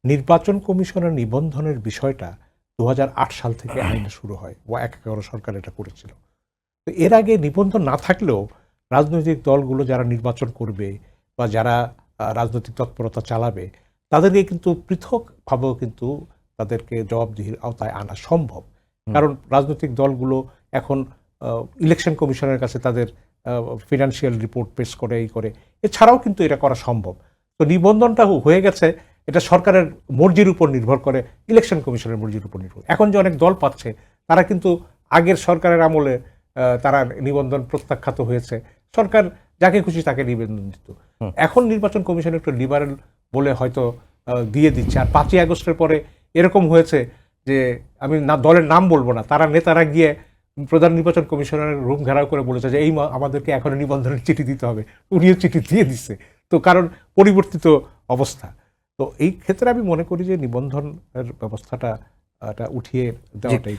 নির্বাচন কমিশনের নিবন্ধনের বিষয়টা ২০০৮ সাল থেকে আইনে শুরু হয়, ও ১১ সরকার এটা করেছিল। তো এর আগে নিবন্ধন না থাকলেও রাজনৈতিক দলগুলো যারা নির্বাচন করবে বা যারা রাজনৈতিক তৎপরতা চালাবে তাদেরকে কিন্তু পৃথকভাবেও কিন্তু তাদেরকে জবাবদিহির আওতায় আনা সম্ভব। কারণ রাজনৈতিক দলগুলো এখন ইলেকশন কমিশনের কাছে তাদের ফিনান্সিয়াল রিপোর্ট পেশ করে এই করে, এছাড়াও কিন্তু এটা করা সম্ভব। তো নিবন্ধনটা হয়ে গেছে, এটা সরকারের মর্জির উপর নির্ভর করে, ইলেকশন কমিশনের মর্জির উপর নির্ভর। এখন যে অনেক দল পাচ্ছে তারা কিন্তু আগের সরকারের আমলে তারা নিবন্ধন প্রত্যাখ্যাত হয়েছে, সরকার যাকে খুশি তাকে নিবন্ধন দিত। এখন নির্বাচন কমিশন একটু লিবারেল বলে হয়তো দিয়ে দিচ্ছে। আর 5ই আগস্টের পরে এরকম হয়েছে যে, আমি না দলের নাম বলবো না, তারা নেতারা গিয়ে প্রধান নির্বাচন কমিশনের রুম ঘেরাও করে বলেছে যে এই আমাদেরকে এখন নিবন্ধনের চিঠি দিতে হবে, উনিও চিঠি দিয়ে দিচ্ছে। তো কারণ পরিবর্তিত অবস্থা। তো এই ক্ষেত্রে আমি মনে করি যে নিবন্ধনের ব্যবস্থাটা উঠিয়ে দেওয়াটাই